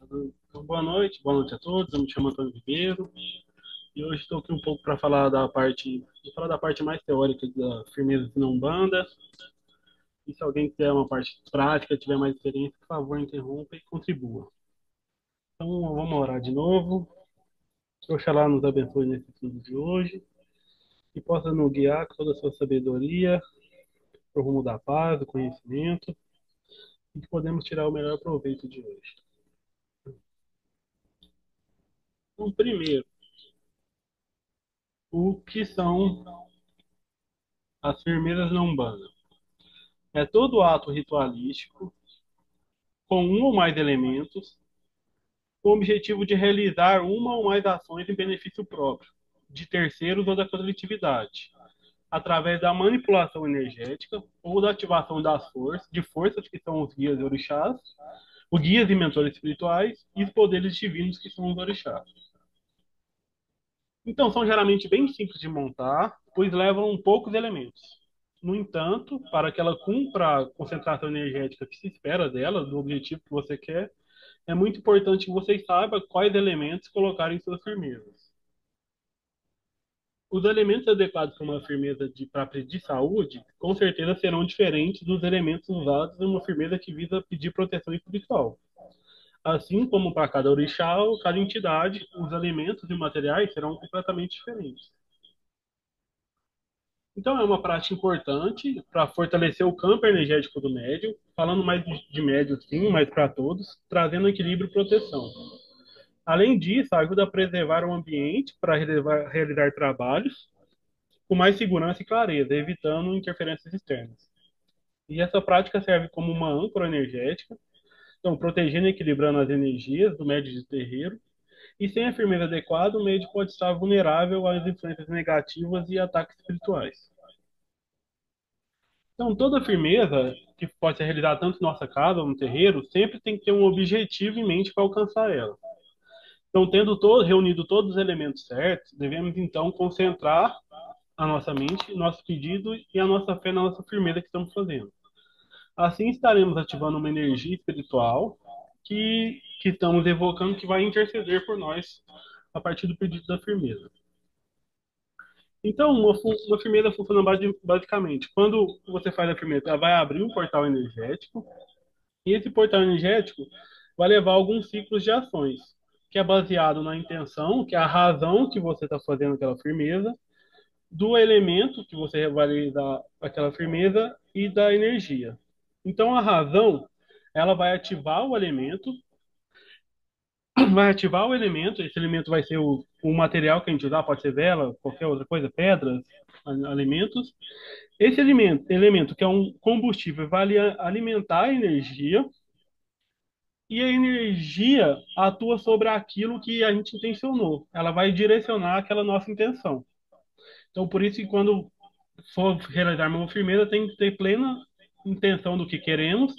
Então, boa noite a todos. Eu me chamo Antônio Ribeiro e hoje estou aqui um pouco para falar da parte mais teórica da firmeza na Umbanda. E se alguém quiser uma parte prática, tiver mais experiência, por favor, interrompa e contribua. Então, vamos orar de novo. Que Oxalá nos abençoe nesse estudo de hoje e possa nos guiar com toda a sua sabedoria para o rumo da paz, do conhecimento e que podemos tirar o melhor proveito de hoje. Então, primeiro, o que são as firmezas na Umbanda? É todo ato ritualístico com um ou mais elementos, com o objetivo de realizar uma ou mais ações em benefício próprio, de terceiros ou da coletividade, através da manipulação energética ou da ativação de forças que são os guias e orixás, os guias e mentores espirituais e os poderes divinos que são os orixás. Então, são geralmente bem simples de montar, pois levam poucos elementos. No entanto, para que ela cumpra a concentração energética que se espera dela, do objetivo que você quer, é muito importante que vocês saibam quais elementos colocar em suas firmezas. Os elementos adequados para uma firmeza para pedir saúde, com certeza serão diferentes dos elementos usados em uma firmeza que visa pedir proteção espiritual. Assim como para cada orixá ou cada entidade, os elementos e materiais serão completamente diferentes. Então, é uma prática importante para fortalecer o campo energético do médium, falando mais de médium, sim, mas para todos, trazendo equilíbrio e proteção. Além disso, ajuda a preservar o ambiente para realizar trabalhos com mais segurança e clareza, evitando interferências externas. E essa prática serve como uma âncora energética, então protegendo e equilibrando as energias do médio de terreiro. E sem a firmeza adequada, o médio pode estar vulnerável às influências negativas e ataques espirituais. Então, toda firmeza que pode ser realizada tanto em nossa casa ou no terreiro, sempre tem que ter um objetivo em mente para alcançar ela. Então, reunido todos os elementos certos, devemos então concentrar a nossa mente, nosso pedido e a nossa fé na nossa firmeza que estamos fazendo. Assim estaremos ativando uma energia espiritual que estamos evocando, que vai interceder por nós a partir do pedido da firmeza. Então, uma firmeza funciona basicamente. Quando você faz a firmeza, ela vai abrir um portal energético, e esse portal energético vai levar alguns ciclos de ações, que é baseado na intenção, que é a razão que você está fazendo aquela firmeza, do elemento que você vai realizar aquela firmeza e da energia. Então, a razão, ela vai ativar o elemento, esse elemento vai ser o material que a gente usar, pode ser vela, qualquer outra coisa, pedras, alimentos. Esse elemento que é um combustível, vai alimentar a energia, e a energia atua sobre aquilo que a gente intencionou. Ela vai direcionar aquela nossa intenção. Então, por isso que quando for realizar uma firmeza, tem que ter plena intenção do que queremos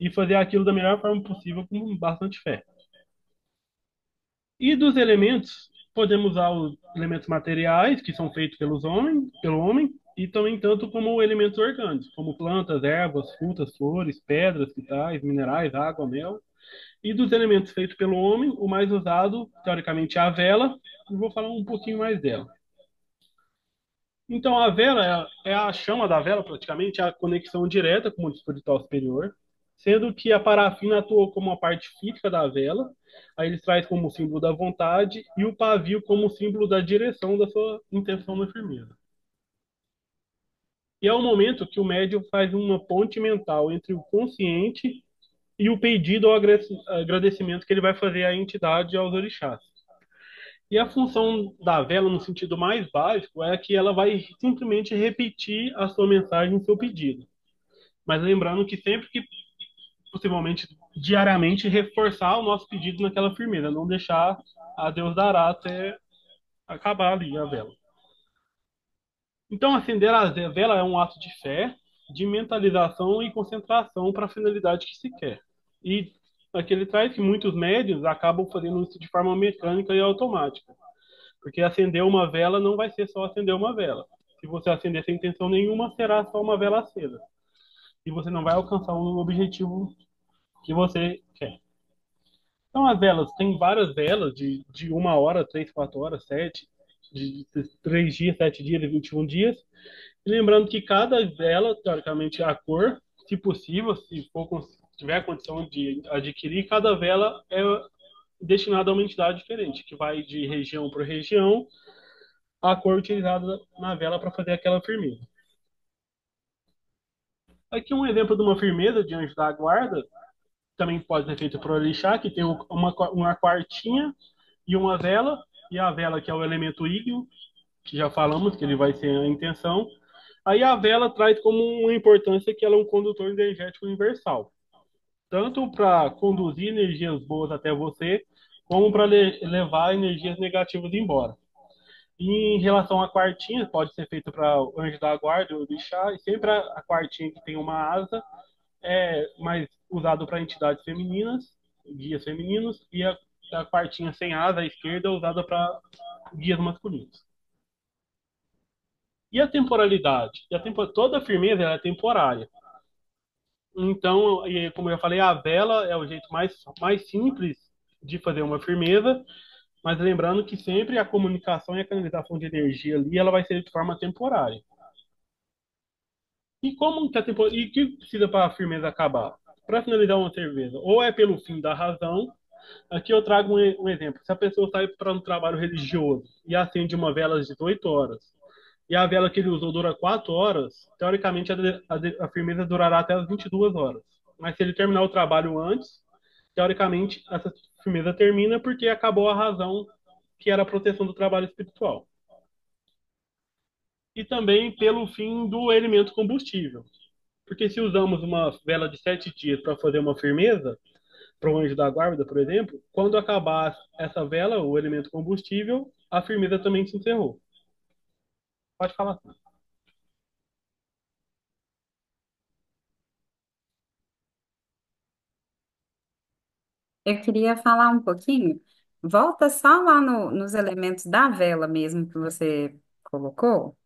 e fazer aquilo da melhor forma possível com bastante fé. E dos elementos, podemos usar os elementos materiais, que são feitos pelo homem, e também tanto como elementos orgânicos, como plantas, ervas, frutas, flores, pedras, cristais, minerais, água, mel. E dos elementos feitos pelo homem, o mais usado, teoricamente, é a vela. E vou falar um pouquinho mais dela. Então, a vela é a chama da vela, praticamente, é a conexão direta com o mundo espiritual superior, sendo que a parafina atuou como a parte física da vela, aí ele traz como símbolo da vontade, e o pavio como símbolo da direção da sua intenção na firmeza. E é o momento que o médium faz uma ponte mental entre o consciente e o pedido ou agradecimento que ele vai fazer à entidade e aos orixás. E a função da vela, no sentido mais básico, é que ela vai simplesmente repetir a sua mensagem, o seu pedido. Mas lembrando que sempre que, possivelmente, diariamente, reforçar o nosso pedido naquela firmeza, não deixar a Deus dará até acabar ali a vela. Então, acender a vela é um ato de fé, de mentalização e concentração para a finalidade que se quer. E aqui ele traz que muitos médios acabam fazendo isso de forma mecânica e automática. Porque acender uma vela não vai ser só acender uma vela. Se você acender sem intenção nenhuma, será só uma vela acesa. E você não vai alcançar o objetivo que você quer. Então, as velas, tem várias velas de 1 hora, 3, 4 horas, 7, de 3 dias, 7 dias e 21 dias. E lembrando que cada vela, teoricamente, a cor, se possível, se for, tiver condição de adquirir, cada vela é destinada a uma entidade diferente, que vai de região para região, a cor utilizada na vela para fazer aquela firmeza. Aqui um exemplo de uma firmeza de anjo da guarda, também pode ser feita por orixá, que tem uma quartinha e uma vela, e a vela que é o elemento ígneo, que já falamos que ele vai ser a intenção. Aí a vela traz como uma importância que ela é um condutor energético universal, tanto para conduzir energias boas até você, como para levar energias negativas embora. E em relação à quartinha, pode ser feito para o anjo da guarda, o orixá, e sempre a quartinha que tem uma asa é mais usado para entidades femininas, guias femininos, e a quartinha sem asa, à esquerda, é usada para guias masculinos. E a temporalidade? Toda firmeza ela é temporária. Então, como eu falei, a vela é o jeito mais simples de fazer uma firmeza, mas lembrando que sempre a comunicação e a canalização de energia ali ela vai ser de forma temporária. E como que e o que precisa para a firmeza acabar? Para finalizar uma cerveja, ou é pelo fim da razão. Aqui eu trago um exemplo. Se a pessoa sai para um trabalho religioso e acende uma vela às 18 horas, e a vela que ele usou dura 4 horas, teoricamente a firmeza durará até as 22 horas. Mas se ele terminar o trabalho antes, teoricamente essa firmeza termina porque acabou a razão que era a proteção do trabalho espiritual. E também pelo fim do elemento combustível. Porque se usamos uma vela de 7 dias para fazer uma firmeza, para o anjo da guarda, por exemplo, quando acabar essa vela, o elemento combustível, a firmeza também se encerrou. Pode falar. Eu queria falar um pouquinho, volta só lá nos elementos da vela mesmo que você colocou.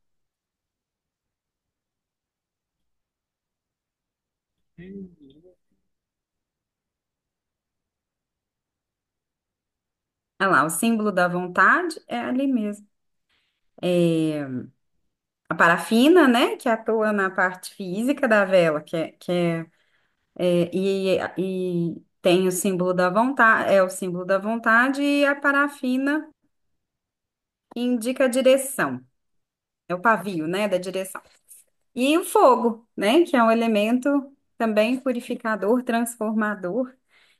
Olha lá, o símbolo da vontade é ali mesmo. É, a parafina, né, que atua na parte física da vela, e tem o símbolo da vontade, é o símbolo da vontade, e a parafina indica a direção, é o pavio, né, da direção. E o fogo, né, que é um elemento também purificador, transformador,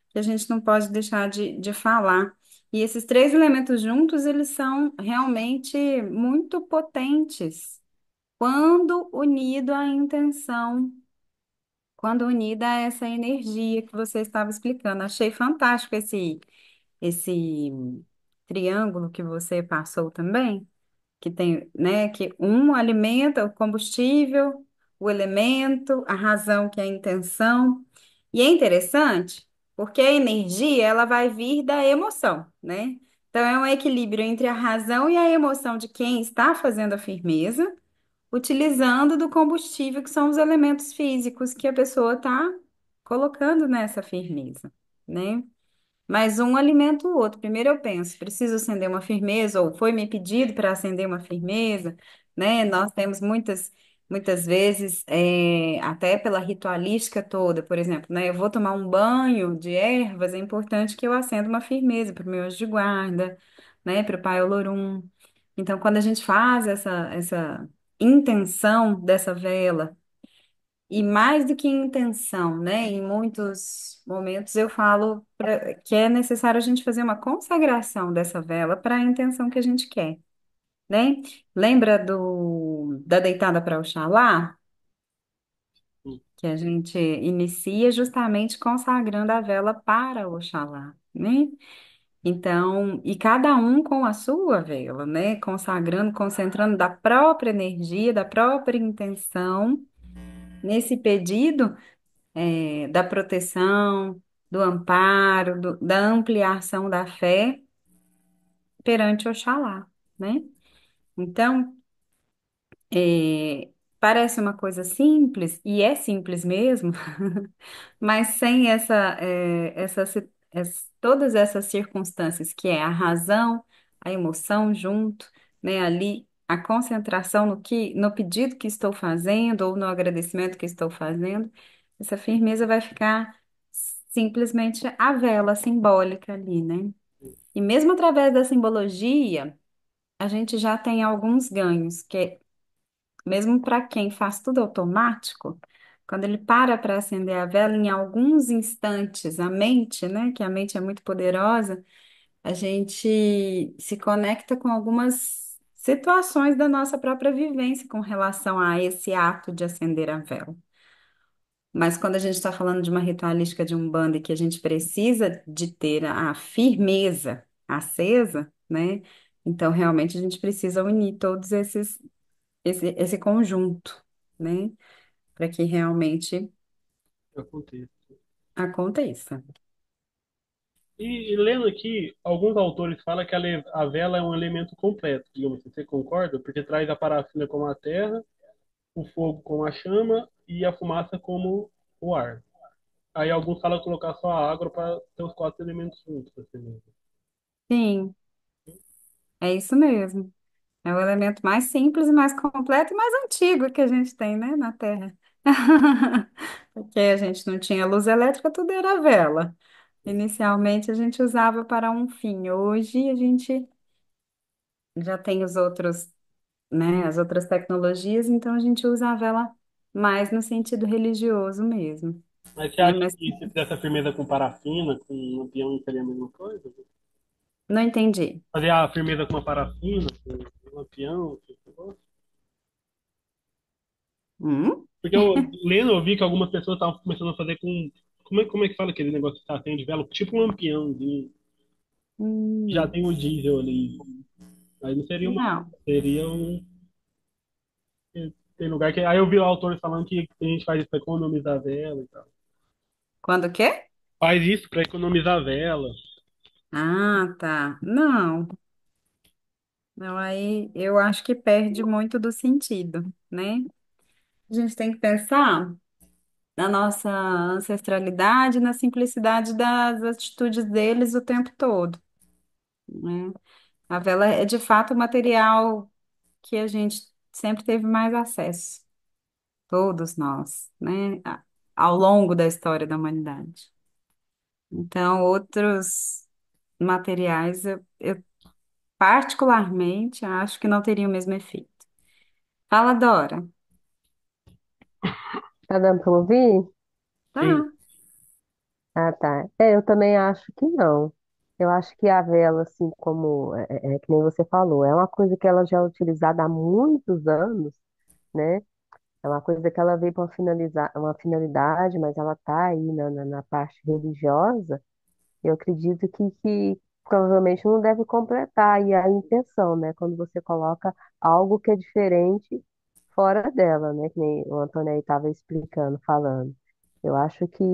que a gente não pode deixar de falar. E esses três elementos juntos, eles são realmente muito potentes quando unido à intenção, quando unida a essa energia que você estava explicando. Achei fantástico esse triângulo que você passou também, que tem, né, que um alimenta o combustível, o elemento, a razão que é a intenção. E é interessante porque a energia, ela vai vir da emoção, né? Então é um equilíbrio entre a razão e a emoção de quem está fazendo a firmeza, utilizando do combustível que são os elementos físicos que a pessoa está colocando nessa firmeza, né? Mas um alimenta o outro. Primeiro eu penso, preciso acender uma firmeza, ou foi me pedido para acender uma firmeza, né? Nós temos muitas vezes, até pela ritualística toda, por exemplo, né? Eu vou tomar um banho de ervas, é importante que eu acenda uma firmeza para o meu anjo de guarda, né? Para o Pai Olorum. Então, quando a gente faz essa intenção dessa vela, e mais do que intenção, né? Em muitos momentos eu falo que é necessário a gente fazer uma consagração dessa vela para a intenção que a gente quer, né? Lembra da deitada para Oxalá? Que a gente inicia justamente consagrando a vela para Oxalá, né? Então, e cada um com a sua vela, né? Consagrando, concentrando da própria energia, da própria intenção nesse pedido da proteção, do amparo, da ampliação da fé perante Oxalá, né? Então, parece uma coisa simples, e é simples mesmo, mas sem todas essas circunstâncias, que é a razão, a emoção junto, né, ali, a concentração no pedido que estou fazendo ou no agradecimento que estou fazendo, essa firmeza vai ficar simplesmente a vela simbólica ali, né? E mesmo através da simbologia, a gente já tem alguns ganhos, que é mesmo para quem faz tudo automático, quando ele para acender a vela, em alguns instantes, a mente, né, que a mente é muito poderosa, a gente se conecta com algumas situações da nossa própria vivência com relação a esse ato de acender a vela. Mas quando a gente está falando de uma ritualística de Umbanda e que a gente precisa de ter a firmeza acesa, né? Então, realmente, a gente precisa unir todos esse conjunto, né? Para que realmente Aconteça. aconteça. E lendo aqui, alguns autores falam que a vela é um elemento completo, digamos assim. Você concorda? Porque traz a parafina como a terra, o fogo como a chama e a fumaça como o ar. Aí alguns falam colocar só a água para ter os quatro elementos juntos, assim mesmo. Sim, é isso mesmo. É o elemento mais simples e mais completo e mais antigo que a gente tem, né, na Terra. Porque a gente não tinha luz elétrica, tudo era vela. Inicialmente a gente usava para um fim. Hoje a gente já tem os outros, né, as outras tecnologias, então a gente usa a vela mais no sentido religioso mesmo, Mas você né? acha Mas que se fizesse a firmeza com parafina, com lampião, seria a mesma coisa? não entendi. Fazer a firmeza com uma parafina, com um lampião, esse negócio? Hum? Porque eu, lendo, eu vi que algumas pessoas estavam começando a fazer com. Como é que fala aquele negócio que acende vela? Tipo um lampiãozinho. Já Hum. tem o diesel ali. Aí não seria uma. Não. Seria um. Tem lugar que. Aí eu vi o autor falando que a gente faz isso pra economizar vela e tal. Quando o quê? Faz isso pra economizar vela. Ah, tá. Não. Não, aí eu acho que perde muito do sentido, né? A gente tem que pensar na nossa ancestralidade, na simplicidade das atitudes deles o tempo todo, né? A vela é de fato o material que a gente sempre teve mais acesso, todos nós, né? Ao longo da história da humanidade. Então, outros materiais eu particularmente acho que não teriam o mesmo efeito. Fala, Dora. Tá dando para ouvir? Sim. Tá. Ah, tá. Eu também acho que não. Eu acho que a vela, assim como que nem você falou, é uma coisa que ela já é utilizada há muitos anos, né? É uma coisa que ela veio para uma finalidade, mas ela está aí na parte religiosa. Eu acredito que provavelmente não deve completar aí a intenção, né? Quando você coloca algo que é diferente fora dela, né? Que nem o Antônio aí estava explicando, falando. Eu acho que,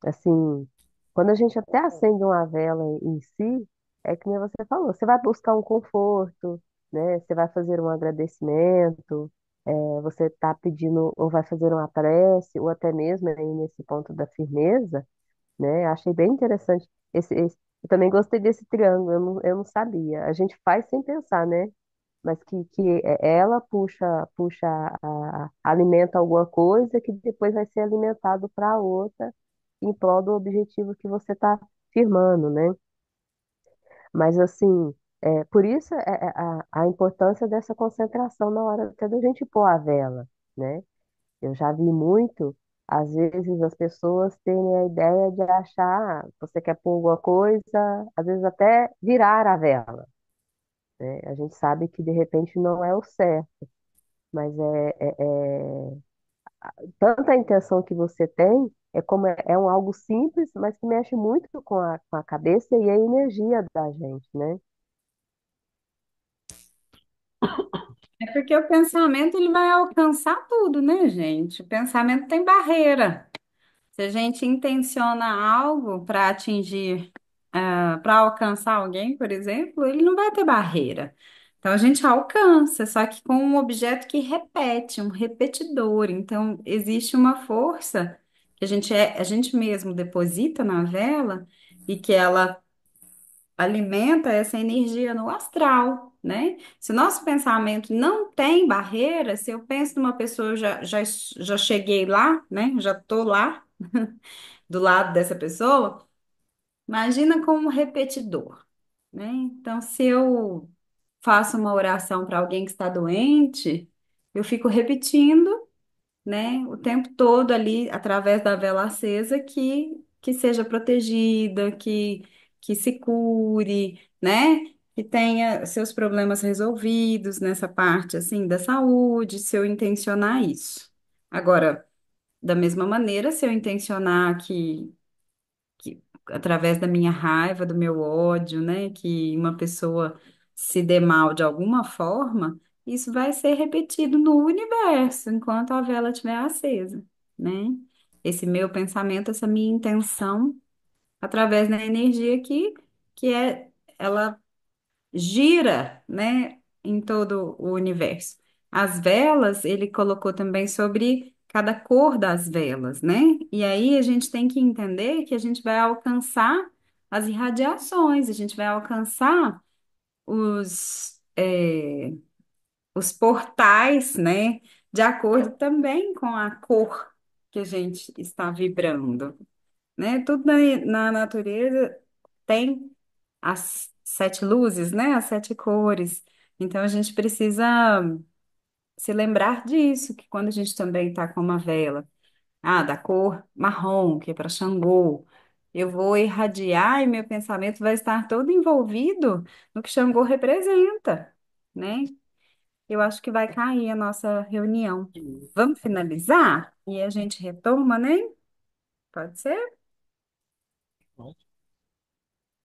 assim, quando a gente até acende uma vela em si, é que nem você falou, você vai buscar um conforto, né? Você vai fazer um agradecimento, você está pedindo, ou vai fazer uma prece, ou até mesmo aí nesse ponto da firmeza, né? Achei bem interessante eu também gostei desse triângulo, eu não sabia. A gente faz sem pensar, né? Mas ela puxa, alimenta alguma coisa que depois vai ser alimentado para a outra em prol do objetivo que você está firmando, né? Mas assim, por isso a importância dessa concentração na hora até da gente pôr a vela, né? Eu já vi muito, às vezes, as pessoas terem a ideia de achar, você quer pôr alguma coisa, às vezes até virar a vela, né? A gente sabe que de repente não é o certo, mas tanta intenção que você tem, é como é um algo simples, mas que mexe muito com a cabeça e a energia da gente, né? É porque o pensamento ele vai alcançar tudo, né, gente? O pensamento tem barreira. Se a gente intenciona algo para atingir, para alcançar alguém, por exemplo, ele não vai ter barreira. Então a gente alcança, só que com um objeto que repete, um repetidor. Então existe uma força que a gente mesmo deposita na vela e que ela alimenta essa energia no astral, né? Se o nosso pensamento não tem barreira, se eu penso numa pessoa, já cheguei lá, né? Já tô lá, do lado dessa pessoa, imagina como repetidor, né? Então, se eu faço uma oração para alguém que está doente, eu fico repetindo, né, o tempo todo ali, através da vela acesa, que seja protegida, que se cure, né, que tenha seus problemas resolvidos nessa parte, assim, da saúde, se eu intencionar isso. Agora, da mesma maneira, se eu intencionar que através da minha raiva, do meu ódio, né, que uma pessoa se dê mal de alguma forma, isso vai ser repetido no universo enquanto a vela estiver acesa, né? Esse meu pensamento, essa minha intenção, através da energia que ela gira, né, em todo o universo. As velas, ele colocou também sobre cada cor das velas, né? E aí a gente tem que entender que a gente vai alcançar as irradiações, a gente vai alcançar os portais, né? De acordo também com a cor que a gente está vibrando, né? Tudo na natureza tem as sete luzes, né? As sete cores. Então a gente precisa se lembrar disso, que quando a gente também está com uma vela, da cor marrom, que é para Xangô, eu vou irradiar e meu pensamento vai estar todo envolvido no que Xangô representa, né? Eu acho que vai cair a nossa reunião. Vamos finalizar? E a gente retoma, né? Pode ser?